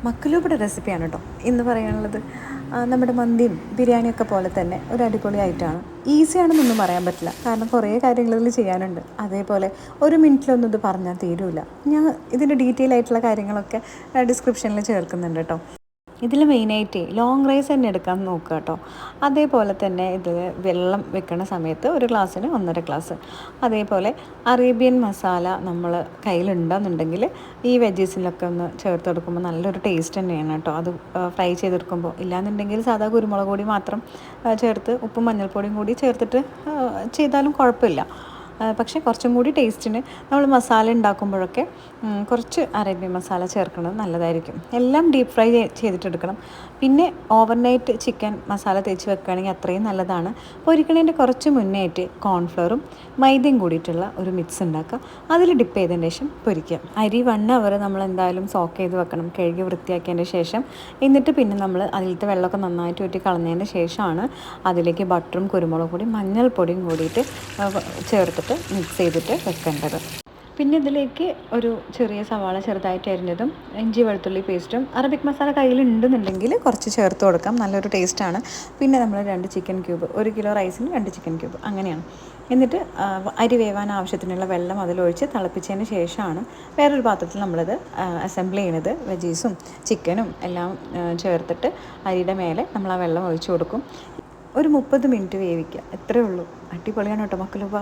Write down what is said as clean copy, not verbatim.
മക്കളൂബിയുടെ റെസിപ്പിയാണ് കേട്ടോ ഇന്ന് പറയാനുള്ളത്. നമ്മുടെ മന്തിയും ബിരിയാണിയൊക്കെ പോലെ തന്നെ ഒരു അടിപൊളിയായിട്ടാണ്. ഈസിയാണെന്നൊന്നും പറയാൻ പറ്റില്ല, കാരണം കുറേ കാര്യങ്ങൾ ഇതിൽ ചെയ്യാനുണ്ട്. അതേപോലെ ഒരു മിനിറ്റിലൊന്നും ഇത് പറഞ്ഞാൽ തീരില്ല. ഞാൻ ഇതിൻ്റെ ഡീറ്റെയിൽ ആയിട്ടുള്ള കാര്യങ്ങളൊക്കെ ഡിസ്ക്രിപ്ഷനിൽ ചേർക്കുന്നുണ്ട് കേട്ടോ. ഇതിൽ മെയിനായിട്ട് ലോങ് റൈസ് തന്നെ എടുക്കാൻ നോക്കുക കേട്ടോ. അതേപോലെ തന്നെ ഇതിൽ വെള്ളം വെക്കുന്ന സമയത്ത് ഒരു ഗ്ലാസ്സിന് 1.5 ഗ്ലാസ്. അതേപോലെ അറേബ്യൻ മസാല നമ്മൾ കയ്യിലുണ്ടെന്നുണ്ടെങ്കിൽ ഈ വെജീസിലൊക്കെ ഒന്ന് ചേർത്ത് കൊടുക്കുമ്പോൾ നല്ലൊരു ടേസ്റ്റ് തന്നെയാണ് കേട്ടോ. അത് ഫ്രൈ ചെയ്തെടുക്കുമ്പോൾ ഇല്ലാന്നുണ്ടെങ്കിൽ സാധാ കുരുമുളക് പൊടി മാത്രം ചേർത്ത് ഉപ്പും മഞ്ഞൾപ്പൊടിയും കൂടി ചേർത്തിട്ട് ചെയ്താലും കുഴപ്പമില്ല. പക്ഷേ കുറച്ചും കൂടി ടേസ്റ്റിന് നമ്മൾ മസാല ഉണ്ടാക്കുമ്പോഴൊക്കെ കുറച്ച് അറേബ്യൻ മസാല ചേർക്കുന്നത് നല്ലതായിരിക്കും. എല്ലാം ഡീപ്പ് ഫ്രൈ ചെയ്തിട്ടെടുക്കണം. പിന്നെ ഓവർനൈറ്റ് ചിക്കൻ മസാല തേച്ച് വെക്കുകയാണെങ്കിൽ അത്രയും നല്ലതാണ്. പൊരിക്കണതിൻ്റെ കുറച്ച് മുന്നേയായിട്ട് കോൺഫ്ലവറും മൈദയും കൂടിയിട്ടുള്ള ഒരു മിക്സ് ഉണ്ടാക്കുക. അതിൽ ഡിപ്പ് ചെയ്തതിന് ശേഷം പൊരിക്കുക. അരി 1 അവർ നമ്മൾ എന്തായാലും സോക്ക് ചെയ്ത് വെക്കണം, കഴുകി വൃത്തിയാക്കിയതിൻ്റെ ശേഷം. എന്നിട്ട് പിന്നെ നമ്മൾ അതിലത്തെ വെള്ളമൊക്കെ നന്നായിട്ട് ഊറ്റി കളഞ്ഞതിന് ശേഷമാണ് അതിലേക്ക് ബട്ടറും കുരുമുളക് പൊടിയും മഞ്ഞൾപ്പൊടിയും കൂടിയിട്ട് ചേർത്തിട്ട് മിക്സ് ചെയ്തിട്ട് വെക്കേണ്ടത്. പിന്നെ ഇതിലേക്ക് ഒരു ചെറിയ സവാള ചെറുതായിട്ട് അരിഞ്ഞതും ഇഞ്ചി വെളുത്തുള്ളി പേസ്റ്റും അറബിക് മസാല കയ്യിലുണ്ടെന്നുണ്ടെങ്കിൽ കുറച്ച് ചേർത്ത് കൊടുക്കാം, നല്ലൊരു ടേസ്റ്റാണ്. പിന്നെ നമ്മൾ 2 ചിക്കൻ ക്യൂബ്, 1 കിലോ റൈസിന് 2 ചിക്കൻ ക്യൂബ് അങ്ങനെയാണ്. എന്നിട്ട് അരി വേവാൻ ആവശ്യത്തിനുള്ള വെള്ളം അതിലൊഴിച്ച് തിളപ്പിച്ചതിന് ശേഷമാണ് വേറൊരു പാത്രത്തിൽ നമ്മളത് അസംബിൾ ചെയ്യണത്. വെജീസും ചിക്കനും എല്ലാം ചേർത്തിട്ട് അരിയുടെ മേലെ നമ്മൾ ആ വെള്ളം ഒഴിച്ചു കൊടുക്കും. ഒരു 30 മിനിറ്റ് വേവിക്കുക, എത്രയേ ഉള്ളൂ. അടിപൊളിയാണ് കേട്ടോ മക്കളുപ്പ.